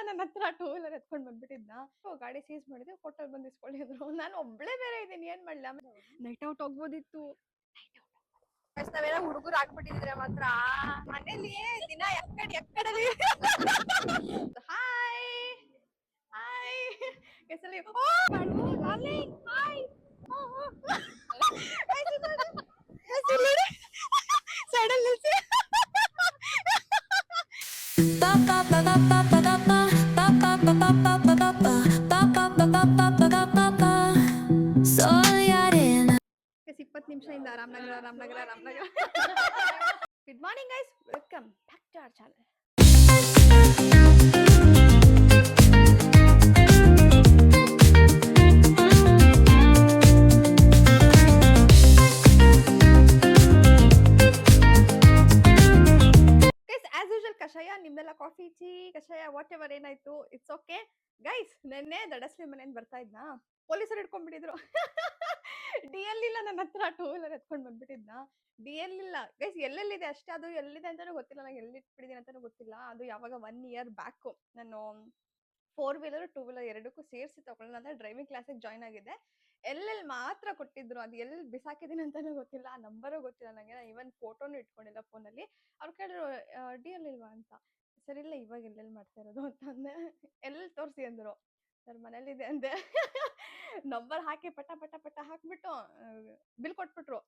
ನನ್ನ ಹತ್ರ two wheeler ಎತ್ಕೊಂಡ್ ಬಂದ್ಬಿಟ್ಟಿದ್ನ. ಗಾಡಿ ಸೀಸ್ ಮಾಡಿದ್ವಿ, ಕೊಟ್ಟಲ್ಲಿ ಬಂದು ಇಸ್ಕೊಂಡಿದ್ರು. ನಾನು ಒಬ್ಳೆ ಬೇರೆ ಇದೀನಿ, ಏನ್ ಮಾಡ್ಲಿ? ಆಮೇಲೆ ನೈಟ್ ಔಟ್ ಹೋಗ್ಬೋದಿತ್ತು. ನಾವೆಲ್ಲ ಹುಡುಗರು ಆಗ್ಬಿಟ್ಟಿದ್ರೆ ಮಾತ್ರ ಮನೇಲಿ ದಿನ ಎಕ್ಕಡಲಿ ಹಾಯ್ ಹಾಯ್ ಕೆಸಲಿ ಹಾಯ್ ಸೈಡಲ್ಲಿ ನಿಲ್ಸಿ Guys, 20 ನಿಮಿಷದಿಂದ Ramanagara. Good morning guys, welcome back to our channel. As usual ಕಷಾಯ, ನಿಮ್ಮೆಲ್ಲ ಕಾಫಿ ಟೀ ಕಷಾಯ ವಾಟ್ ಎವರ್ ಏನಾಯ್ತು, ಇಟ್ಸ್ ಓಕೆ ಗೈಸ್. ನೆನ್ನೆ ದಡಸ್ಲಿ ಮನೆಯಿಂದ ಬರ್ತಾ ಇದ್ನಾ, ಪೊಲೀಸರು ಹಿಡ್ಕೊಂಡ್ಬಿಟ್ಟಿದ್ರು. ಡಿ ಎಲ್ ಇಲ್ಲ ನನ್ನ ಹತ್ರ, ಟೂ ವೀಲರ್ ಎತ್ಕೊಂಡ್ ಬಂದ್ಬಿಟ್ಟಿದ್ನ. ಡಿ ಎಲ್ ಇಲ್ಲ ಗೈಸ್, ಎಲ್ಲೆಲ್ಲಿದೆ ಅಷ್ಟೇ, ಅದು ಎಲ್ಲಿದೆ ಅಂತಾನೂ ಗೊತ್ತಿಲ್ಲ ನಂಗೆ, ಎಲ್ಲಿ ಇಟ್ಬಿಟ್ಟಿದ್ದೀನಿ ಅಂತಾನೂ ಗೊತ್ತಿಲ್ಲ. ಅದು ಯಾವಾಗ 1 ಇಯರ್ ಬ್ಯಾಕ್ ನಾನು 4 ವೀಲರ್ 2 ವೀಲರ್ ಎರಡಕ್ಕೂ ಸೇರಿಸಿ ತಗೊಳ್ಳೋಣ ಅಂತ ಡ್ರೈವಿಂಗ್ ಕ್ಲಾಸಿಗೆ ಜಾಯ್ನ್ ಆಗಿದೆ. ಎಲ್ಲೆಲ್ಲಿ ಮಾತ್ರ ಕೊಟ್ಟಿದ್ರು, ಅದು ಎಲ್ಲಿ ಬಿಸಾಕಿದೀನಿ ಅಂತಾನೂ ಗೊತ್ತಿಲ್ಲ, ಆ ನಂಬರು ಗೊತ್ತಿಲ್ಲ ನಂಗೆ. ಇವನ್ ಫೋಟೋನು ಇಟ್ಕೊಂಡಿಲ್ಲ ಫೋನಲ್ಲಿ. ಅವ್ರು ಕೇಳಿದ್ರು ಡಿ ಎಲ್ ಇಲ್ವಾ ಅಂತ. ಸರಿ ಇಲ್ಲ, ಇವಾಗ ಎಲ್ಲೆಲ್ಲಿ ಮಾಡ್ತಾ ಇರೋದು ಅಂತಂದೆ. ಎಲ್ಲಿ ತೋರಿಸಿ ಅಂದ್ರು. ಸರ್ ಮನೇಲಿದೆ ಅಂದೆ. ನಂಬರ್ ಹಾಕಿ ಪಟ ಹಾಕ್ಬಿಟ್ಟು ಬಿಲ್ ಕೊಟ್ಬಿಟ್ರು.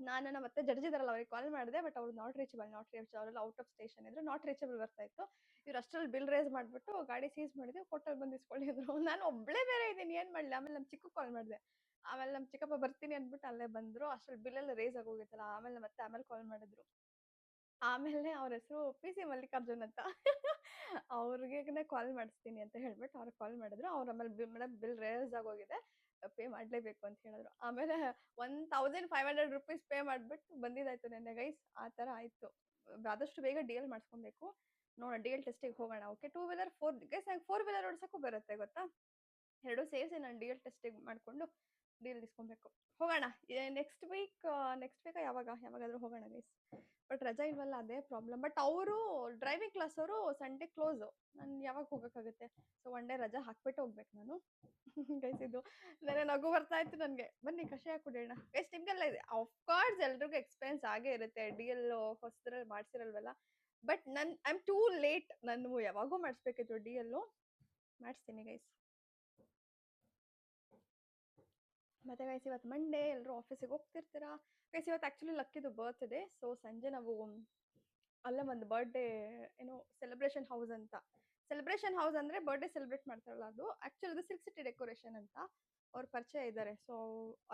ನಾನು ಮತ್ತೆ ಜಡ್ಜ್ ಇದಾರಲ್ಲ, ಅವ್ರಿಗೆ ಕಾಲ್ ಮಾಡಿದೆ, ಬಟ್ ಅವ್ರು ನಾಟ್ ರೀಚಬಲ್ ಅವರೆಲ್ಲ ಔಟ್ ಆಫ್ ಸ್ಟೇಷನ್ ಇದ್ರು, ನಾಟ್ ರೀಚಬಲ್ ಬರ್ತಾ ಇತ್ತು. ಇವ್ರು ಅಷ್ಟ್ರಲ್ಲಿ ಬಿಲ್ ರೇಸ್ ಮಾಡ್ಬಿಟ್ಟು ಗಾಡಿ ಸೀಸ್ ಮಾಡಿದ್ವಿ, ಕೊಟ್ಟಲ್ಲಿ ಬಂದು ಇಸ್ಕೊಂಡಿದ್ರು. ನಾನು ಒಬ್ಳೆ ಬೇರೆ ಇದೀನಿ, ಏನ್ ಮಾಡ್ಲಿ? ಆಮೇಲೆ ನಮ್ಮ ಚಿಕ್ಕ ಕಾಲ್ ಮಾಡಿದೆ, ಆಮೇಲೆ ನಮ್ಮ ಚಿಕ್ಕಪ್ಪ ಬರ್ತೀನಿ ಅಂದ್ಬಿಟ್ಟು ಅಲ್ಲೇ ಬಂದ್ರು. ಅಷ್ಟ್ರಲ್ಲಿ ಬಿಲ್ ಎಲ್ಲ ರೇಸ್ ಆಗೋಗಿತ್ತಲ್ಲ, ಆಮೇಲೆ ಕಾಲ್ ಮಾಡಿದ್ರು. ಆಮೇಲೆ ಅವ್ರ ಹೆಸರು PC ಮಲ್ಲಿಕಾರ್ಜುನ್ ಅಂತ. ಅವ್ರಿಗೆ ಕಾಲ್ ಮಾಡಿಸ್ತೀನಿ ಅಂತ ಹೇಳ್ಬಿಟ್ಟು ಅವ್ರಿಗೆ ಕಾಲ್ ಮಾಡಿದ್ರು. ಅವ್ರ ಆಮೇಲೆ ಮೇಡಮ್ ಬಿಲ್ ರೇಸ್ ಆಗೋಗಿದೆ, ಪೇ ಮಾಡ್ಲೇಬೇಕು ಅಂತ ಹೇಳಿದ್ರು. ಆಮೇಲೆ 1500 ರುಪೀಸ್ ಪೇ ಮಾಡ್ಬಿಟ್ಟು ಬಂದಿದ್ದಾಯ್ತು ನೆನ್ನೆ ಗೈಸ್. ಆ ತರ ಆಯ್ತು. ಆದಷ್ಟು ಬೇಗ ಡಿ ಎಲ್ ಮಾಡಿಸ್ಕೊಬೇಕು. ನೋಡೋಣ, ಡಿ ಎಲ್ ಟೆಸ್ಟಿಗೆ ಹೋಗೋಣ. ಓಕೆ, 2 ವೀಲರ್ 4 ಗೈಸ್, ನಂಗೆ 4 ವೀಲರ್ ಓಡಿಸೋಕ್ಕೂ ಬರುತ್ತೆ ಗೊತ್ತಾ. ಎರಡು ಸೇರಿಸಿ ನಾನು ಡಿ ಎಲ್ ಟೆಸ್ಟಿಗೆ ಮಾಡ್ಕೊಂಡು ಡಿ ಎಲ್ ಇಸ್ಕೊಬೇಕು. ಹೋಗೋಣ ನೆಕ್ಸ್ಟ್ ವೀಕ್ ಯಾವಾಗಾದ್ರೂ ಹೋಗೋಣ ಗೈಸ್. ಬಟ್ ರಜಾ ಇಲ್ವಲ್ಲ, ಅದೇ ಪ್ರಾಬ್ಲಮ್. ಬಟ್ ಅವರು ಡ್ರೈವಿಂಗ್ ಕ್ಲಾಸ್ ಅವರು ಸಂಡೇ ಕ್ಲೋಸು, ನಾನು ಯಾವಾಗ ಹೋಗೋಕ್ಕಾಗುತ್ತೆ? ಸೊ 1 ಡೇ ರಜಾ ಹಾಕ್ಬಿಟ್ಟು ಹೋಗ್ಬೇಕು ನಾನು. ಗೈಸ್ ಇದು ನನಗೆ ನಗು ಬರ್ತಾ ಇತ್ತು ನನಗೆ. ಬನ್ನಿ ಕಷಾಯ ಕುಡಿಯೋಣ ಗೈಸ್. ನಿಮ್ಗೆಲ್ಲ ಇದೆ ಆಫ್ಕೋರ್ಸ್, ಎಲ್ರಿಗೂ ಎಕ್ಸ್ಪೀರಿಯನ್ಸ್ ಆಗೇ ಇರುತ್ತೆ, ಡಿ ಎಲ್ ಹೊಸದ್ರಲ್ಲಿ ಮಾಡ್ಸಿರಲ್ವಲ್ಲ. But I am too late, ನಾನು ಯಾವಾಗೂ ಮಾಡಿಸ್ಬೇಕಿತ್ತು ಡಿ ಎಲ್, ಮಾಡಿಸ್ತೀನಿ ಗೈಸ್. ಮತ್ತೆ ಗೈಸ್ ಇವತ್ತು ಮಂಡೇ, ಎಲ್ಲರೂ ಆಫೀಸಿಗೆ ಹೋಗ್ತಿರ್ತೀರಾ ಗೈಸ್. ಇವತ್ತು ಆ್ಯಕ್ಚುಲಿ ಲಕ್ಕಿದು ಬರ್ತ್ಡೇ. ಸೊ ಸಂಜೆ ನಾವು ಅಲ್ಲೇ ಒಂದು ಬರ್ಡೇ ಏನೋ ಸೆಲೆಬ್ರೇಷನ್ ಹೌಸ್ ಅಂತ. ಸೆಲೆಬ್ರೇಷನ್ ಹೌಸ್ ಅಂದರೆ ಬರ್ಡೇ ಸೆಲೆಬ್ರೇಟ್ ಮಾಡ್ತಾರಲ್ಲ, ಅದು ಆ್ಯಕ್ಚುಲಿ ಅದು ಸಿಲ್ಕ್ ಸಿಟಿ ಡೆಕೋರೇಷನ್ ಅಂತ ಅವ್ರ ಪರಿಚಯ ಇದ್ದಾರೆ. ಸೊ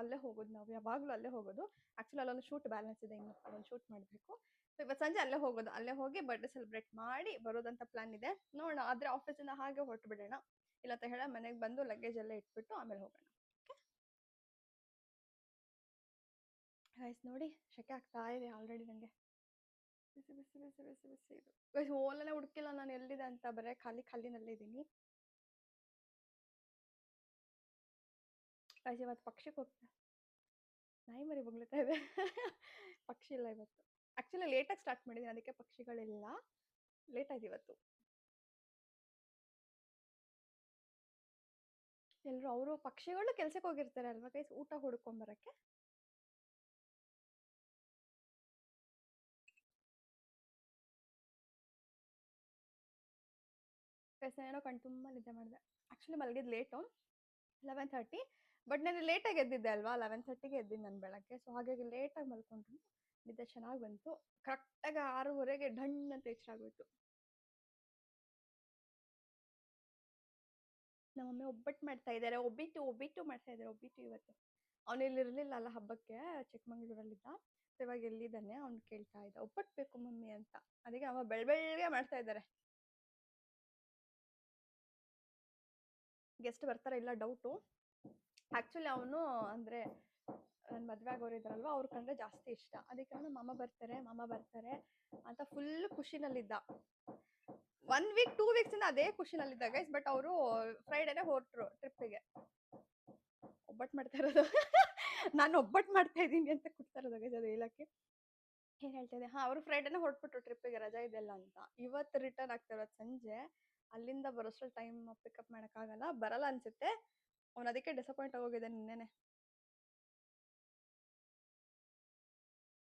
ಅಲ್ಲೇ ಹೋಗೋದು, ನಾವು ಯಾವಾಗಲೂ ಅಲ್ಲೇ ಹೋಗೋದು. ಆ್ಯಕ್ಚುಲಿ ಅಲ್ಲೊಂದು ಶೂಟ್ ಬ್ಯಾಲೆನ್ಸ್ ಇದೆ, ಇನ್ನು ಅಲ್ಲೊಂದು ಶೂಟ್ ಮಾಡಬೇಕು. ಸೊ ಇವತ್ತು ಸಂಜೆ ಅಲ್ಲೇ ಹೋಗೋದು, ಅಲ್ಲೇ ಹೋಗಿ ಬರ್ಡೇ ಸೆಲೆಬ್ರೇಟ್ ಮಾಡಿ ಬರೋದಂತ ಪ್ಲಾನ್ ಇದೆ. ನೋಡೋಣ, ಆದರೆ ಆಫೀಸಿಂದ ಹಾಗೆ ಹೊರಟು ಬಿಡೋಣ, ಇಲ್ಲ ಅಂತ ಹೇಳ ಮನೆಗೆ ಬಂದು ಲಗೇಜ್ ಎಲ್ಲ ಇಟ್ಬಿಟ್ಟು ಆಮೇಲೆ ಹೋಗೋಣ. ಗೈಸ್ ನೋಡಿ, ಶೆಕೆ ಆಗ್ತಾ ಇದೆ ಆಲ್ರೆಡಿ ನನಗೆ. ಬಿಸಿ ಬಿಸಿ ಬಿಸಿ ಬಿಸಿ ಬಿಸಿ ಇದು ಗೈಸ್. ಹೋಲಲ್ಲೇ ಹುಡುಕಿಲ್ಲ ನಾನು ಎಲ್ಲಿದೆ ಅಂತ, ಬರೀ ಖಾಲಿನಲ್ಲೇ ಇದ್ದೀನಿ ಗೈಸ್. ಇವತ್ತು ಪಕ್ಷಿಗೆ ಹೋಗ್ತಾ ನಾಯಿ ಮರಿ ಬಗ್ಲತಾ ಇದೆ. ಪಕ್ಷಿ ಇಲ್ಲ ಇವತ್ತು. ಆ್ಯಕ್ಚುಲಿ ಲೇಟಾಗಿ ಸ್ಟಾರ್ಟ್ ಮಾಡಿದ್ದೀನಿ, ಅದಕ್ಕೆ ಪಕ್ಷಿಗಳಿಲ್ಲ. ಲೇಟ್ ಆಯ್ತು ಇವತ್ತು. ಎಲ್ಲರೂ ಅವರು ಪಕ್ಷಿಗಳು ಕೆಲ್ಸಕ್ಕೆ ಹೋಗಿರ್ತಾರೆ ಅಲ್ವಾ ಗೈಸ್, ಊಟ ಹುಡ್ಕೊಂಬರಕ್ಕೆ. ಗೈಸ್ ಏನೋ ಕಣ್ ತುಂಬ ನಿದ್ದೆ ಮಾಡಿದೆ. Actually ಮಲಗಿದ್ದು late, 11:30. ಬಟ್ ನಾನು ಲೇಟಾಗಿ ಎದ್ದಿದ್ದೆ ಅಲ್ವಾ, 11:30ಗೆ ಎದ್ದಿದ್ದು ನಾನು ಬೆಳಗ್ಗೆ. ಸೊ ಹಾಗಾಗಿ ಲೇಟಾಗಿ ಮಲ್ಕೊಂಡ್ರು, ನಿದ್ದೆ ಚೆನ್ನಾಗಿ ಬಂತು. ಕರೆಕ್ಟಾಗಿ 6:30ಗೆ ಢಣ್ ಅಂತ ಎಚ್ಚರ ಆಗೋಯ್ತು. ನಮ್ಮಮ್ಮಿ ಒಬ್ಬಟ್ಟು ಮಾಡ್ತಾ ಇದ್ದಾರೆ, ಒಬ್ಬಿಟ್ಟು ಮಾಡ್ತಾ ಇದ್ದಾರೆ. ಒಬ್ಬಿಟ್ಟು ಇವತ್ತು ಅವನು ಇಲ್ಲಿ ಇರಲಿಲ್ಲ ಅಲ್ಲ ಹಬ್ಬಕ್ಕೆ, ಚಿಕ್ಕಮಂಗ್ಳೂರಲ್ಲಿದ್ದ. ಸೊ ಇವಾಗ ಎಲ್ಲಿದ್ದಾನೆ ಅವ್ನು ಕೇಳ್ತಾ ಇದ್ದ, ಒಬ್ಬಟ್ಟು ಬೇಕು ಮಮ್ಮಿ ಅಂತ. ಅದಕ್ಕೆ ಅಮ್ಮ ಬೆಳಗ್ಗೆ ಮಾಡ್ತಾ ಇದ್ದಾರೆ. ಗೆಸ್ಟ್ ಬರ್ತಾರ ಇಲ್ಲ ಡೌಟು. ಆ್ಯಕ್ಚುಲಿ ಅವನು ಅಂದರೆ ನನ್ನ ಮದುವೆ ಆಗೋರು ಇದ್ದಾರಲ್ವ, ಅವ್ರ ಕಂಡ್ರೆ ಜಾಸ್ತಿ ಇಷ್ಟ. ಅದಕ್ಕೆ ಅವನು ಮಾಮ ಬರ್ತಾರೆ ಅಂತ ಫುಲ್ ಖುಷಿನಲ್ಲಿದ್ದ. 1 ವೀಕ್ 2 ವೀಕ್ಸಿಂದ ಅದೇ ಖುಷಿನಲ್ಲಿದ್ದ ಗೈಸ್. ಬಟ್ ಅವರು ಫ್ರೈಡೇನೆ ಹೊರಟ್ರು ಟ್ರಿಪ್ಪಿಗೆ. ಒಬ್ಬಟ್ಟು ಮಾಡ್ತಾ ಇರೋದು. ನಾನು ಒಬ್ಬಟ್ಟು ಮಾಡ್ತಾ ಇದ್ದೀನಿ ಅಂತ ಕೊಡ್ತಾ ಇರೋದು ಗೈಸ್, ಅದು ಹೇಳಕ್ಕೆ. ಏನು ಹೇಳ್ತಾ ಇದ್ದೆ, ಅವರು ಫ್ರೈಡೇನೆ ಹೊರಟ್ಬಿಟ್ರು ಟ್ರಿಪ್ಪಿಗೆ, ರಜಾ ಇದೆಲ್ಲ ಅಂತ. ಇವತ್ತು ರಿಟರ್ನ್ ಆಗ್ತಾ ಇರೋದು ಸಂಜೆ. ಅಲ್ಲಿಂದ ಬರೋಷ್ಟ್ರಲ್ಲಿ ಟೈಮ್ ಪಿಕಪ್ ಮಾಡೋಕ್ಕಾಗಲ್ಲ, ಬರಲ್ಲ ಅನ್ಸುತ್ತೆ. ಅವ್ನು ಅದಕ್ಕೆ ಡಿಸಪಾಯಿಂಟ್ ಆಗೋಗಿದೆ ನಿನ್ನೆನೆ.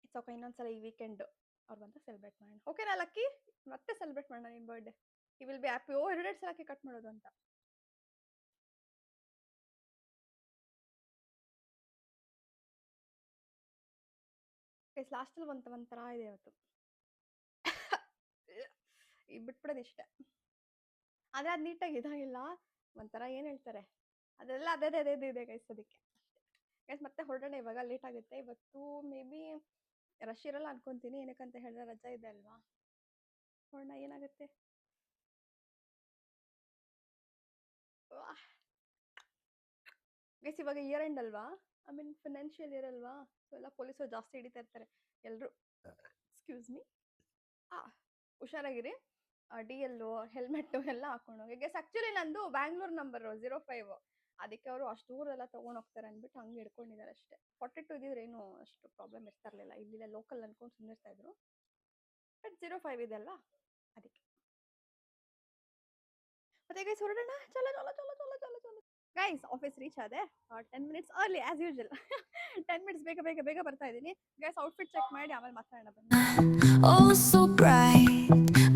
ಇಟ್ಸ್ ಓಕೆ, ಇನ್ನೊಂದ್ಸಲ ಈ ವೀಕೆಂಡ್ ಅವ್ರು ಬಂದು ಸೆಲೆಬ್ರೇಟ್ ಮಾಡೋಣ. ಓಕೆನಾ ಲಕ್ಕಿ? ಮತ್ತೆ ಸೆಲೆಬ್ರೇಟ್ ಮಾಡೋಣ ನಿಮ್ಮ birthday. He will be happy. Oh 2 ಸಲ ಕೇಕ್ ಕಟ್ ಮಾಡೋದು ಅಂತ. ಲಾಸ್ಟಲ್ಲಿ ಒಂಥರ ಇದೆ ಇವತ್ತು. ಈಗ ಬಿಟ್ಬಿಡೋದು ಇಷ್ಟ. ಆದರೆ ಅದು ನೀಟಾಗಿ ಇದಾಗಿಲ್ಲ, ಒಂಥರ ಏನು ಹೇಳ್ತಾರೆ ಅದೆಲ್ಲ ಅದೇ ಇದೆ ಗೈಸ್. ಅದಕ್ಕೆ ಗೈಸ್ ಮತ್ತೆ ಹೊರಡೋಣ ಇವಾಗ, ಲೇಟ್ ಆಗುತ್ತೆ ಇವತ್ತು. ಮೇ ಬಿ ರಶ್ ಇರಲ್ಲ ಅನ್ಕೊಂತೀನಿ, ಏನಕ್ಕಂತ ಹೇಳಿದ್ರೆ ರಜಾ ಇದೆ ಅಲ್ವಾ. ಹೊರಡೋಣ, ಏನಾಗುತ್ತೆ. ಗೈಸ್ ಇವಾಗ ಇಯರ್ ಎಂಡ್ ಅಲ್ವಾ, ಐ ಮೀನ್ ಫಿನಾನ್ಷಿಯಲ್ ಇಯರ್ ಅಲ್ವಾ, ಸೊ ಎಲ್ಲ ಪೊಲೀಸರು ಜಾಸ್ತಿ ಹಿಡಿತಾ ಇರ್ತಾರೆ ಎಲ್ಲರೂ. ಎಕ್ಸ್ಕ್ಯೂಸ್ ಮೀ, ಹುಷಾರಾಗಿರಿ. DL ಹೆಲ್ಮೆಟ್ಟು ಎಲ್ಲ ಹಾಕೊಂಡು ಹೋಗಿ. ಗೈಸ್ ಆ್ಯಕ್ಚುಲಿ ನಂದು ಬ್ಯಾಂಗ್ಳೂರ್ ನಂಬರ್ 05, ಅದಕ್ಕೆ ಅವರು ಅಷ್ಟು ದೂರೆಲ್ಲ ತೊಗೊಂಡು ಹೋಗ್ತಾರೆ ಅಂದ್ಬಿಟ್ಟು ಹಂಗೆ ಹಿಡ್ಕೊಂಡಿದ್ದಾರೆ ಅಷ್ಟೇ. 42 ಇದ್ದಿದ್ರೆ ಏನು ಅಷ್ಟು ಪ್ರಾಬ್ಲಮ್ ಇರ್ತಾ ಇರಲಿಲ್ಲ, ಇಲ್ಲಿಲ್ಲ ಲೋಕಲ್ ಅನ್ಕೊಂಡು ಸುಮ್ಮನಿರ್ತಾ ಇದ್ರು. ಬಟ್ 05 ಇದೆ ಅಲ್ವಾ ಅದಕ್ಕೆ. ಮತ್ತೆ ಗೈಸ್ ಹೊರಡೋಣ, ಚಲೋ ಚಲೋ ಚಲೋ ಚಲೋ ಚಲೋ ಚಲೋ. ಗೈಸ್ ಆಫೀಸ್ ರೀಚ್ ಆದೆ 10 minutes early as usual. 10 minutes ಬೇಗ ಬೇಗ ಬೇಗ ಬರ್ತಾ ಇದ್ದೀನಿ. ಗೈಸ್ ಔಟ್ಫಿಟ್ ಚೆಕ್ ಮಾಡಿ ಆಮೇಲೆ ಮಾತಾಡೋಣ ಬನ್ನಿ. Oh so bright,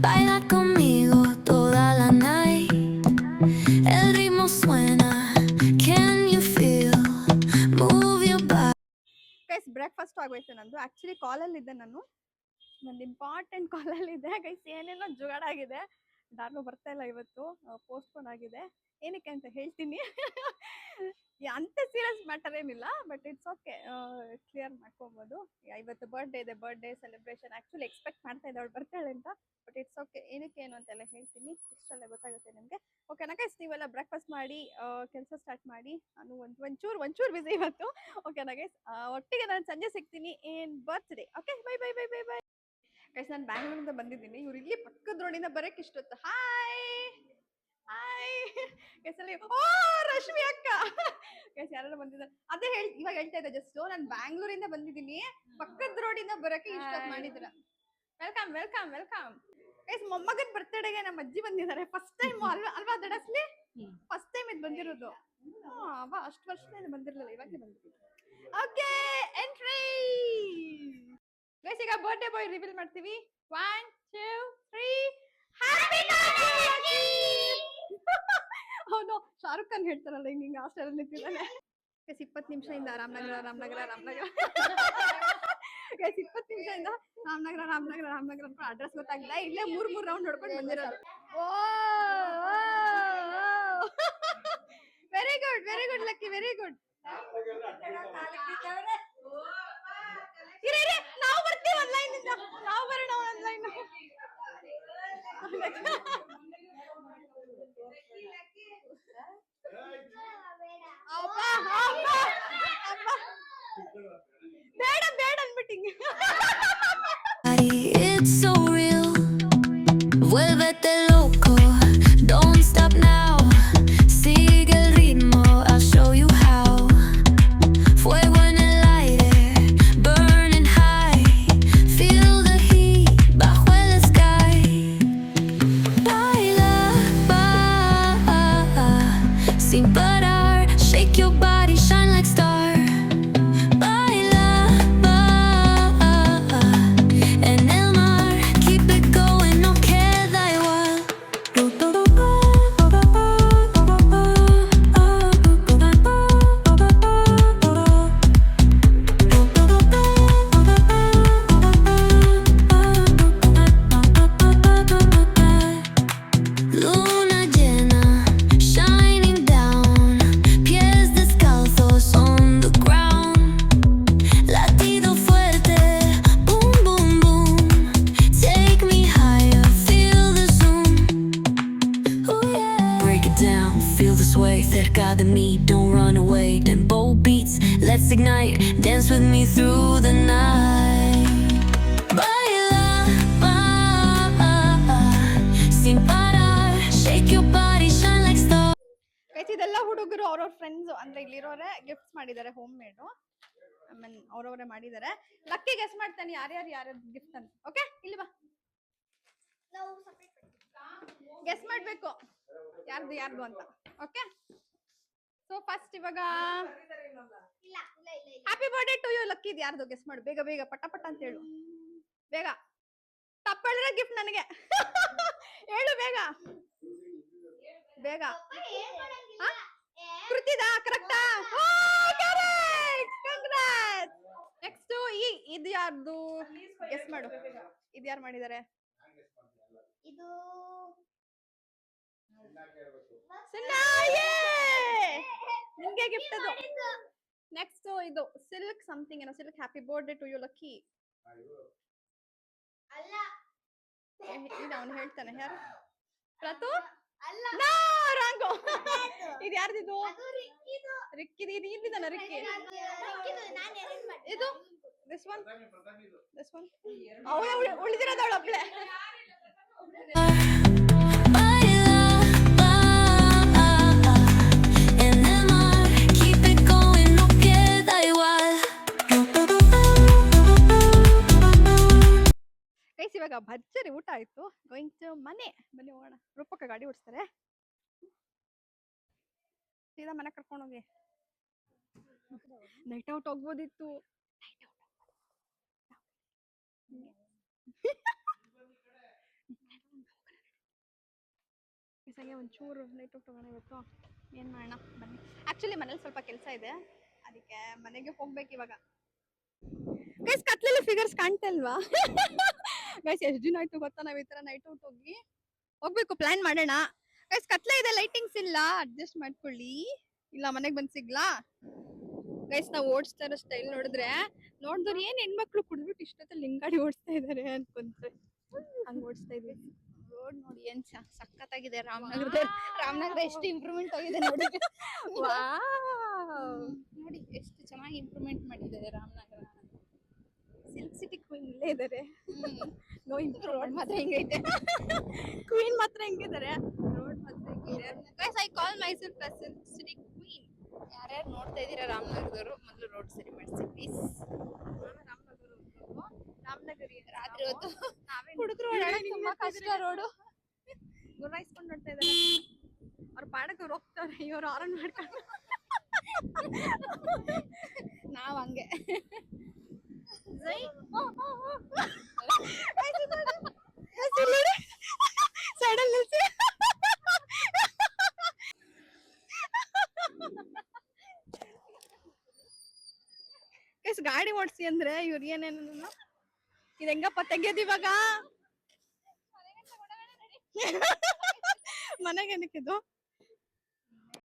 baila conmigo toda la night. El ritmo suena, can you feel? Move your body. Guys breakfast ಆಗೋಯ್ತು ನಂದು. ಆ್ಯಕ್ಚುಲಿ ಕಾಲಲ್ಲಿದ್ದೆ ನಾನು, ನಂದು ಇಂಪಾರ್ಟೆಂಟ್ ಕಾಲಲ್ಲಿದೆ ಗೈಸ್. ಏನೇನೋ ಜುಗಾಡಾಗಿದೆ, ಯಾರು ಬರ್ತಾ ಇಲ್ಲ ಇವತ್ತು, ಪೋಸ್ಟ್ಪೋನ್ ಆಗಿದೆ. ಏನಕ್ಕೆ ಅಂತ ಹೇಳ್ತೀನಿ. ಅಂಥ ಸೀರಿಯಸ್ ಮ್ಯಾಟರ್ ಏನಿಲ್ಲ, ಬಟ್ ಇಟ್ಸ್ ಓಕೆ, ಕ್ಲಿಯರ್ ಮಾಡ್ಕೊಬೋದು. ಇವತ್ತು ಬರ್ಡೇ ಇದೆ, ಬರ್ಡೇ ಸೆಲೆಬ್ರೇಷನ್ ಆ್ಯಕ್ಚುಲಿ ಎಕ್ಸ್ಪೆಕ್ಟ್ ಮಾಡ್ತಾ ಇದ್ದೆ ಅವಳು ಬರ್ತಾಳೆ ಅಂತ, ಬಟ್ ಇಟ್ಸ್ ಓಕೆ. ಏನಕ್ಕೆ ಏನು ಅಂತೆಲ್ಲ ಹೇಳ್ತೀನಿ, ಇಷ್ಟರಲ್ಲೇ ಗೊತ್ತಾಗುತ್ತೆ ನಿಮಗೆ. ಓಕೆನಾ ಗೈಸ್, ನೀವೆಲ್ಲ ಬ್ರೇಕ್ಫಾಸ್ಟ್ ಮಾಡಿ ಕೆಲಸ ಸ್ಟಾರ್ಟ್ ಮಾಡಿ. ನಾನು ಒಂಚೂರು ಬಿಸಿ ಇವತ್ತು. ಓಕೆನಾ ಗೈಸ್, ಒಟ್ಟಿಗೆ ನಾನು ಸಂಜೆ ಸಿಗ್ತೀನಿ ಇನ್ birthday. Okay, bye bye bye bye bye guys. ನಾನು ಬ್ಯಾಂಗ್ಳೂರಿಂದ ಬಂದಿದ್ದೀನಿ, ಇವ್ರು ಇಲ್ಲಿ ಪಕ್ಕದ ರೋಡಿಂದ ಬರೋಕ್ಕೆ ಇಷ್ಟೊತ್ತು. Hi hi guys. ಅಲ್ಲಿ ಓ ರಶ್ಮಿ ಅಕ್ಕ ಗೈಸ್, ಯಾರು ಬಂದಿದ್ದಾರೆ ಅದೇ ಇವಾಗ ಹೇಳ್ತಾ ಇದ್ದೆ ಜಸ್ಟ್. ನಾನು ಬ್ಯಾಂಗ್ಳೂರಿಂದ ಬಂದಿದ್ದೀನಿ, ಪಕ್ಕದ ರೋಡಿಂದ ಬರೋಕ್ಕೆ ಇಷ್ಟೊತ್ತು ಮಾಡಿದ್ರ. Welcome welcome welcome guys. ಮೊಮ್ಮಗನ ಬರ್ತಡೆಗೆ ನಮ್ಮ ಅಜ್ಜಿ ಬಂದಿದ್ದಾರೆ. ಫಸ್ಟ್ ಟೈಮ್ ಅಲ್ವಾ ದಡಸ್ಲಿ? ಫಸ್ಟ್ ಟೈಮ್ ಇದು ಬಂದಿರೋದು. ಅಷ್ಟು ವರ್ಷದಿಂದ ಬಂದಿರಲಿಲ್ಲ, ಇವಾಗಲೇ ಬಂದಿರೋದು. Okay, entry guys. ಈಗ ಬರ್ಡೇ ಬಾಯ್ ರಿವೀಲ್ ಮಾಡ್ತೀವಿ. 1 2 3 ಹ್ಯಾಪಿ ಬರ್ತ್ಡೇ. ಅವನು ಶಾರುಖ್ ಖಾನ್ ಹೇಳ್ತಾರಲ್ಲ ಹಿಂಗೆ ಹಾಸ್ಟೆಲ್ ನಿಂತಿದ್ದಾನೆ. ಗೈಸ್ 20 ನಿಮಿಷದಿಂದ ರಾಮನಗರ ಗೈಸ್ 20 ನಿಮಿಷದಿಂದ ರಾಮನಗರ ಅಡ್ರೆಸ್ ಗೊತ್ತಾಗಿಲ್ಲ. ಇಲ್ಲೇ 3 ರೌಂಡ್ ನೋಡ್ಕೊಂಡು ಬಂದಿರೋದು. Very good lucky, very good. ಇರಿ ನಾವು ಬರ್ತೀವಿ ಆನ್ಲೈನ್ ಇಂದ, ನಾವು ಬರೋಣ ಆನ್ಲೈನ್. ಬೇಡ ಅನ್ಬಿಟ್ಟಿಂಗ್. It's so real, vuélvete loco, don't stop now, sigue el ritmo, I'll show you how. Fuego en el aire, burning high, feel the heat bajo el sky. Baila, sin parar, shake your body, shine like star. Baila, en el mar, keep it going, no queda igual. Luna llena, shining down, pies descalzos on the ground. Latido fuerte, boom boom boom, take me higher, feel the zoom. Oh yeah. Break it down, feel the sway, cerca de mí, don't run away. Tempo beats, let's ignite, dance with me through the night. Baila, sin parar, shake your body, shine like stars. Guys ಇದೆಲ್ಲ ಹುಡುಗರು ಅವ್ರವ್ರ friends ಅಂದ್ರೆ ಇಲ್ಲಿರೋರೆ gifts ಮಾಡಿದ್ದಾರೆ, home ಮೇಡು. ಆಮೇಲೆ ಅವ್ರವರೇ ಮಾಡಿದ್ದಾರೆ. Lucky guess ಮಾಡ್ತಾನೆ ಯಾರ್ಯಾರು gift ಅಂತ. ಓಕೆ, ಇಲ್ಲಿ ಬಾ. ಗೆಸ್ ಮಾಡ್ಬೇಕು ಯಾರ್ದು ಅಂತ. ಓಕೆ, ಸೊ ಫಸ್ಟ್ ಇವಾಗ happy birthday to you Lucky. ಇದು ಯಾರ್ದು ಗೆಸ್ ಮಾಡು, ಬೇಗ ಬೇಗ ಪಟ ಪಟ ಅಂತ ಹೇಳು, ಬೇಗ. ತಪ್ಪ ಹೇಳಿದ್ರೆ ಗಿಫ್ಟ್ ನನಗೆ. ಹೇಳು ಬೇಗ ಬೇಗ. ಕೃತಿದಾ? ಕರೆಕ್ಟಾ? ಕಂಗ್ರಾಟ್ಸ್. ನೆಕ್ಸ್ಟ್ ಇದು ಯಾರ್ದು ಗೆಸ್ ಮಾಡು, ಇದು ಯಾರು ಮಾಡಿದ್ದಾರೆ? ಇದು ನಿಮ್ಗೆ ಗಿಫ್ಟ್ ಅದು. ನೆಕ್ಸ್ಟ್ ಇದು ಸಿಲ್ಕ್ ಸಮಥಿಂಗ್ ಏನೋ, silk happy birthday to you Lucky. ಅಲ್ಲ ಇದು ಅವನು ಹೇಳ್ತಾನೆ. ಯಾರು? ಪ್ರತು? ಅಲ್ಲ ನೋ, ರಾಂಗೋ. ಇದು ಯಾರ್ದಿದು? ಅದು ರಿಕ್ಕಿದು. ರಿಕ್ಕಿ. ಇದು ಇಲ್ಲಿದಾನ ರಿಕ್ಕಿ. ರಿಕ್ಕಿದು ನಾನು ಅರೇಂಜ್ ಮಾಡಿದೆ. ಇದು ದಿಸ್ ಒನ್, ದಿಸ್ ಒನ್. ಅವಳು ಉಳಿದಿರೋದು ಅವಳು ಒಬ್ಳೆ. En el mar, keep it going, no queda igual. Guys ಇವಾಗ ಭರ್ಜರಿ ಊಟ ಆಯ್ತು. ಗೋಯಿಂಗ್ ಟು ಮನೆ. ಬನ್ನಿ ಹೋಗೋಣ. ರೂಪಕ್ಕ ಗಾಡಿ ಓಡಿಸ್ತಾರೆ, ಸೀದಾ ಮನೆ ಕರ್ಕೊಂಡು ಹೋಗಿ. Night out ಹೋಗ್ಬೋದಿತ್ತು. ಬಿಸಾಗೆ ಒಂಚೂರು ನೈಟ್ ಔಟ್ ಹೋಗೋಣ ಇವತ್ತು. ಏನ್ ಮಾಡೋಣ ಬನ್ನಿ. ಆಕ್ಚುಲಿ ಮನೇಲಿ ಸ್ವಲ್ಪ ಕೆಲಸ ಇದೆ, ಅದಕ್ಕೆ ಮನೆಗೆ ಹೋಗ್ಬೇಕು ಇವಾಗ. ಗೈಸ್ ಕತ್ಲಲ್ಲಿ ಫಿಗರ್ಸ್ ಕಾಣ್ತಾ ಇಲ್ವಾ? ಗೈಸ್ ಎಷ್ಟು ದಿನ ಆಯ್ತು ಗೊತ್ತಾ ನಾವ್ ಈ ತರ ನೈಟ್ ಔಟ್ ಹೋಗ್ಬೇಕು. ಪ್ಲಾನ್ ಮಾಡೋಣ. ಗೈಸ್ ಕತ್ಲೆ ಇದೆ, ಲೈಟಿಂಗ್ಸ್ ಇಲ್ಲ, ಅಡ್ಜಸ್ಟ್ ಮಾಡ್ಕೊಳ್ಳಿ. ಇಲ್ಲ ಮನೆಗ್ ಬಂದ್ ಸಿಗ್ಲಾ? ಗೈಸ್ ನಾವ್ ಓಡಿಸ್ತಾ ಇರೋ ಸ್ಟೈಲ್ ನೋಡಿದ್ರೆ ಏನ್ ಹೆಣ್ಮಕ್ಳು ಕುಡಿದ್ಬಿಟ್ಟು ಇಷ್ಟೊತ್ತಲ್ಲಿ ಲಿಂಗಾಡಿ ಓಡಿಸ್ತಾ ಇದಾರೆ ಅನ್ಕೊಂಡ್ರೆ ಹಂಗ್ ಓಡಿಸ್ತಾ ಇದ್ವಿ. ರೋಡ್ ನೋಡಿ ಏನ್ ಸಖತ್ತಾಗಿದೆ. ರಾಮನಗರ ಎಷ್ಟು ಇಂಪ್ರೂವ್ಮೆಂಟ್ ಆಗಿದೆ ನೋಡಿ. ನೋಡಿ ಎಷ್ಟು ಚೆನ್ನಾಗಿ ಇಂಪ್ರೂವ್ಮೆಂಟ್ ಮಾಡಿದ್ದಾರೆ ರಾಮನಗರ. ಸಿಲ್ಕ್ ಸಿಟಿ ಕ್ವೀನ್ ಇಲ್ಲೇ ಇದಾರೆ. ನೋ ರೋಡ್ ಮಾತ್ರ ಹೆಂಗೈತೆ. ಕ್ವೀನ್ ಮಾತ್ರ ಹೆಂಗಿದ್ದಾರೆ, ರೋಡ್ ಮಾತ್ರ ಹೆಂಗಿದೆ. Guys I call Mysore silk city queen. ಯಾರ್ಯಾರು ನೋಡ್ತಾ ಇದೀರಾ ರಾಮನಗರದವರು, ಮೊದಲು ರೋಡ್ ಸರಿ ಮಾಡಿಸಿ ಪ್ಲೀಸ್. ರಾಮನಗರಿ ರಾತ್ರಿ ಹೊತ್ತು ಹುಡುಗರು ಓಡಾಡಕ್ ತುಂಬಾ ಕಷ್ಟ. ರೋಡು ಗುರಾಯಿಸ್ಕೊಂಡು ನೋಡ್ತಾ ಇದಾರೆ. ಅವ್ರ ಪಾಡಕ್ಕೆ ಅವ್ರು ಹೋಗ್ತಾರೆ, ಇವ್ರು ಆರನ್ ಮಾಡ್ಕೊಂಡು. ನಾವ್ ಹಂಗೆ ಸೈಡಲ್ಲಿ ನಿಲ್ಸಿ. ಗಾಡಿ ಓಡಿಸಿ ಅಂದ್ರೆ ಇವ್ರು ಏನೇನು ಇದು ಹೆಂಗಪ್ಪ ತೆಗಿಯೋದು ಇವಾಗ? ಮನೆಗೆ ಏನಕ್ಕಿದು?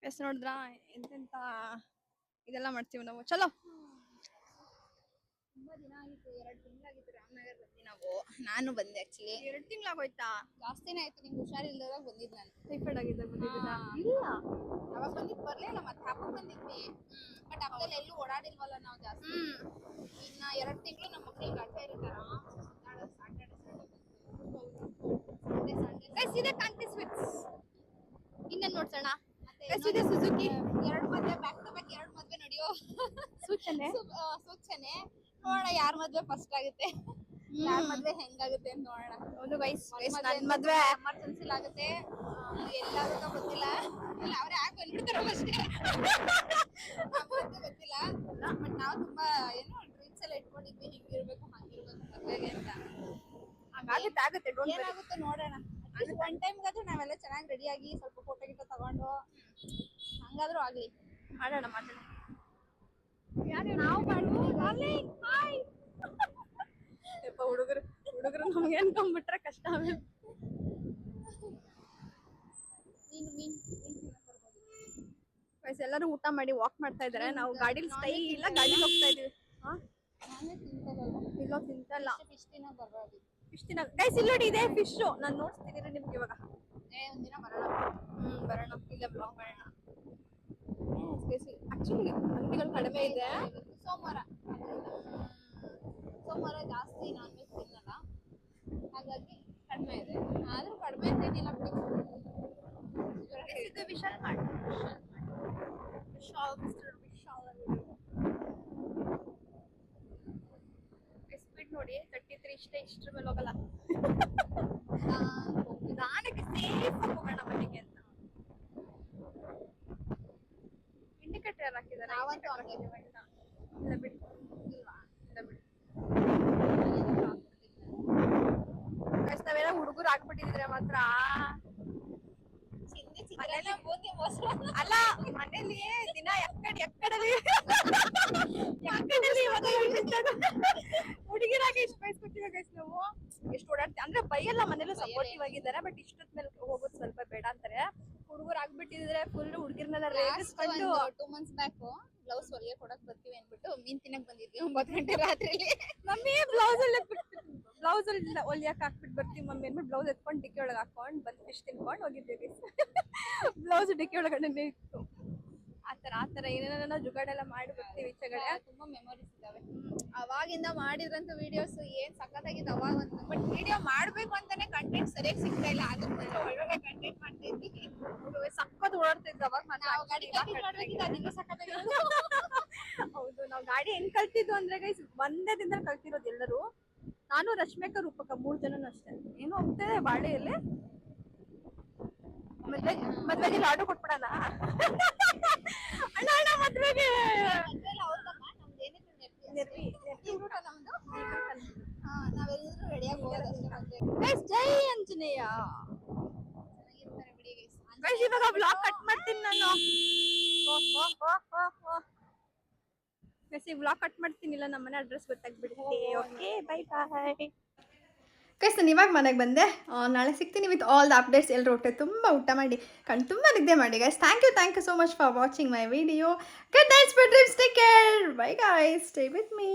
ಎಸ್ ನೋಡಿದ್ರ ಎಂತೆಂತ ಇದೆಲ್ಲ ಮಾಡ್ತೀವಿ ನಾವು. ಚಲೋ. ತುಂಬಾ ದಿನ ಆಗಿತ್ತು, 2 ತಿಂಗಳಾಗಿತ್ತು ರಾಮನಗರ ಬಂದು ನಾವು. ನಾನು ಬಂದೆ ಆಕ್ಚುಲಿ 2 ತಿಂಗಳಾಗೋಯ್ತಾ? ಜಾಸ್ತಿನೇ ಆಯ್ತು. ನಿಮ್ಗೆ ಹುಷಾರಿಲ್ದಾಗ ಬಂದಿದ್ದು ನಾನು. ಟೈಫಾಯ್ಡ್ ಆಗಿದ್ದಾಗ ಬಂದಿದ್ದ? ಇಲ್ಲ, ಅವಾಗ ಬಂದಿದ್ದು ಬರ್ಲಿಲ್ಲ. ಮತ್ತೆ ಹಬ್ಬಕ್ಕೆ ಬಂದಿದ್ವಿ. ಬಟ್ ಹಬ್ಬದಲ್ಲಿ ಎಲ್ಲೂ ಓಡಾಡಿಲ್ವಲ್ಲ ನಾವು ಜಾಸ್ತಿ. ಇನ್ನ 2 ತಿಂಗಳು ನಮ್ಮ ಮಕ್ಕಳಿಗೆ ಅಡ್ಡ ಇರ್ತಾರ. ಇದೆ ಕಾಂತಿ ಸ್ವೀಟ್ಸ್. ಇನ್ನೇನ್ ನೋಡ್ಸೋಣ. ಇದೆ ಸುಜುಕಿ. 2 ಮದ್ವೆ ಬ್ಯಾಕ್ ಟು ಬ್ಯಾಕ್, 2 ಮದ್ವೆ ನಡೆಯೋ ಸೂಚನೆ. ನೋಡೋಣ ಯಾರ ಮದ್ವೆ ಫಸ್ಟ್ ಆಗುತ್ತೆ, ಯಾರ ಮದ್ವೆ ಹೆಂಗಾಗುತ್ತೆ ಅಂತ ನೋಡೋಣ. ಹೌದು ಗೈಸ್, ನನ್ನ ಮದ್ವೆ ಎಮರ್ಜೆನ್ಸಿ ಆಗುತ್ತೆ. ಎಲ್ಲಾಗುತ್ತೋ ಗೊತ್ತಿಲ್ಲ, ಇಲ್ಲ ಅವರೇ ಆಗಿ ಬಂದ್ಬಿಡ್ತಾರೋ ಅಷ್ಟೇ. ಗೊತ್ತಿಲ್ಲ. ಬಟ್ ನಾವು ತುಂಬಾ ಏನೋ ಡ್ರೀಮ್ಸ್ ಎಲ್ಲ ಇಟ್ಕೊಂಡಿದ್ವಿ, ಹಿಂಗಿರ್ಬೇಕು ಹಂಗಿರ್ಬೇಕು ಮದ್ವೆಗೆ ಅಂತ. ಆಗುತ್ತೆ ಏನಾಗುತ್ತೆ ನೋಡೋಣ. ಒನ್ ಟೈಮ್ಗಾದ್ರೂ ನಾವೆಲ್ಲ ಚೆನ್ನಾಗಿ ರೆಡಿ ಆಗಿ ಸ್ವಲ್ಪ ಫೋಟೋ ಗಿಟ ತಗೊಂಡು ಹಂಗಾದ್ರೂ ಆಗ್ಲಿ. ಮಾಡೋಣ ನಾವು ಮಾಡ್ತೀವಿ. ಹುಡುಗರು ನಮ್ಗೆ ಅನ್ಕೊಂಡ್ಬಿಟ್ರೆ ಕಷ್ಟ ಆಮೇಲೆ. ಎಲ್ಲರೂ ಊಟ ಮಾಡಿ ವಾಕ್ ಮಾಡ್ತಾ ಇದಾರೆ. ನಾವು ಗಾಡಿಲಿ ಸ್ಟೈಲ್ ಇಲ್ಲ, ಗಾಡಿಲಿ ಹೋಗ್ತಾ ಇದೀವಿ. ಇಲ್ಲ ತಿಂತಲ್ಲ. ಫಿಶ್ ದಿನ ಗೈಸ್ ಇಲ್ಲಿ ನೋಡಿ, ಇದೆ ಫಿಶ್. ನಾನು ನೋಡ್ತೀನಿ ನಿಮ್ಗೆ ಇವಾಗ. ಒಂದಿನ ಬರೋಣ ಇಲ್ಲ ಬ್ಲಾಗ್ ಮಾಡೋಣ. ಆಕ್ಚುಲಿ ಅಂಗಡಿಗಳು ಕಡಿಮೆ ಇದೆ. ಸೋಮವಾರ ಜಾಸ್ತಿ ನಾನ್ ವೆಜ್ ತಿನ್ನಲ್ಲ, ಹಾಗಾಗಿ ಕಡಿಮೆ ಇದೆ. ಆದ್ರೂ ಕಡಿಮೆ ಅಂತೇನಿಲ್ಲ ಬಿಡಿ. ಇದು ವಿಶಾಲ್ ಮಾರ್ಟ್. ಸ್ಪೀಡ್ ನೋಡಿ 33. ಇಷ್ಟರ ಮೇಲೆ ಹೋಗಲ್ಲ. ನಿಧಾನಕ್ಕೆ ಸೇಫ್ ಹೋಗೋಣ ಮನೆಗೆ ಅಂತ. ಇಂಡಿಕೇಟರ್ ಯಾರು ಹಾಕಿದ್ದಾರೆ? ನಾವಂತೂ ಹಾಕಿದ್ದೀವಿ. ಇಲ್ಲ ಬಿಡಿ. ಇಲ್ವಾ? ಇಲ್ಲ ಬಿಡಿ. Guys, ನಾವೆಲ್ಲ ಹುಡುಗರು ಆಗ್ಬಿಟ್ಟಿದ್ರೆ ಮಾತ್ರ ಚಿಂದಿ ಚಿತ್ರಾನ್ನ ಬೂಂದಿ ಮೊಸರು. ಅಲ್ಲ ಮನೇಲಿ ದಿನ ಎಕ್ಕಡಲಿ ಹುಡುಗಿರಾಗಿ ಇಷ್ಟು ಬಯಸ್ಕೊತೀವಿ ಗೈಸ್ ನಾವು. ಎಷ್ಟು ಓಡಾಡ್ತೀವಿ ಅಂದ್ರೆ ಬೈಯಲ್ಲ, ಮನೇಲಿ ಸಪೋರ್ಟಿವ್ ಆಗಿದ್ದಾರೆ. ಬಟ್ ಇಷ್ಟೊತ್ ಮೇಲೆ ಹೋಗೋದು ಸ್ವಲ್ಪ ಬೇಡ ಅಂತಾರೆ. ಹುಡುಗರು ಆಗ್ಬಿಟ್ಟಿದ್ರೆ ಫುಲ್ ಹುಡುಗಿರ್ನೆಲ್ಲ ರೇಗಿಸ್ಕೊಂಡು 2 months ಬ್ಯಾಕ್ ಬ್ಲೌಸ್ ಹೊಲಿಗೆ ಕೊಡಕ್ ಬರ್ತೀವಿ ಅನ್ಬಿಟ್ಟು ಮೀನ್ ತಿನ್ನಕ್ ಬಂದಿದ್ವಿ 9 ಗಂಟೆ ರಾತ್ರಿಲಿ. ಮಮ್ಮಿ ಬ್ಲೌಸ್ ಅಲ್ಲಿ ಹೊಲಿಯಕ್ ಹಾಕ್ಬಿಟ್ಟು ಬರ್ತೀವಿ ಮಮ್ಮಿ ಅಂದ್ಬಿಟ್ಟು ಬ್ಲೌಸ್ ಎತ್ಕೊಂಡು ಡಿಕ್ಕಿ ಒಳಗೆ ಹಾಕೊಂಡು ಬಂದು ಫಿಶ್ ತಿನ್ಕೊಂಡು ಹೋಗಿದ್ದೀವಿ. ಬ್ಲೌಸ್ ಡಿಕ್ಕಿ ಒಳಗಡೆ ಇತ್ತು. ಆತರ ಏನೇನೋ ಜುಗಾಡೆಲ್ಲ ಮಾಡಿ ಬರ್ತೀವಿ ಈಚೆಗಡೆ. ತುಂಬಾ ಮೆಮೊರೀಸ್ ಇದಾವೆ. ಅವಾಗಿಂದ ಮಾಡಿದ್ರಂತ ವಿಡಿಯೋಸ್ ಏನ್ ಸಖತ್ತಾಗಿತ್ತು ಅವಾಗ ಒಂದು. ಬಟ್ ವಿಡಿಯೋ ಮಾಡ್ಬೇಕು ಅಂತಾನೆ ಕಂಟೆಂಟ್ ಸರಿಯಾಗಿ ಸಿಗ್ತಾ ಇಲ್ಲ. ಅದ್ರ ಮುಂಚೆ ಒಳ್ಳೊಳ್ಳೆ ಕಂಟೆಂಟ್ ಮಾಡ್ತಾ ಇದ್ವಿ. ಸಕ್ಕತ್ ಓಡಾಡ್ತಿದ್ದ ಅವಾಗ. ನಾವು ಗಾಡಿ ಮಾಡ್ಬೇಕಿತ್ತು, ಅದಿನ್ನೂ ಸಖತ್ತಾಗಿತ್ತು. ಹೌದು, ನಾವು ಗಾಡಿ ಹೆಂಗ್ ಕಲ್ತಿದ್ದು ಅಂದ್ರೆ ಗೈಸ್ ಒಂದೇ ದಿನದಲ್ಲಿ ಕಲ್ತಿರೋದು ಎಲ್ಲರೂ. ನಾನು ರಶ್ಮಿಕಾ ರೂಪಕ 3 ಜನನು ಅಷ್ಟೇ. ಏನೋ ಹೋಗ್ತೇವೆ ಬಾಳೆಯಲ್ಲಿ. ಮದ್ವೆಗೆ ಲಾಡು ಕೊಟ್ಬಿಡೋಣ. ಅಣ್ಣ ಮದ್ವೆಗೆ ಮದ್ವೆಲ್ಲ ಹೌದಮ್ಮ, ನಮ್ದು ಏನಿದ್ರು ನೆಟ್ಟಿ ಊಟ ನಮ್ದು. ನಾವೆಲ್ಲರೂ ರೆಡಿಯಾಗಿ ಹೋಗೋದಷ್ಟೇ ಮದ್ವೆಗೆ. ಗೈಸ್ ಜೈ ಆಂಜನೇಯ. ಚೆನ್ನಾಗಿರ್ತಾರೆ ಬಿಡಿ ಗೈಸ್. ಗೈಸ್ ಇವಾಗ ಬ್ಲಾಗ್ ಕಟ್ ಮಾಡ್ತೀನಿ ನಾನು. ಗೈಸ್ ಈ ಬ್ಲಾಗ್ ಕಟ್ ಮಾಡ್ತೀನಿಲ್ಲ, ನಮ್ಮನೆ ಅಡ್ರೆಸ್ ಗೊತ್ತಾಗ್ಬಿಡುತ್ತೆ. Okay bye bye. ಗೈಸ್ ನಾನು ಇವಾಗ ಮನೆಗೆ ಬಂದೆ. ನಾಳೆ ಸಿಗ್ತೀನಿ ವಿತ್ ಆಲ್ ದ ಅಪ್ಡೇಟ್ಸ್. ಎಲ್ಲರೂ ಹೊಟ್ಟೆ ತುಂಬ ಊಟ ಮಾಡಿ ಕಣ್ಣು ತುಂಬ ನಿದ್ದೆ ಮಾಡಿ guys. Thank you so much for watching my video. Good nights, good dreams, take care, bye guys, stay with me.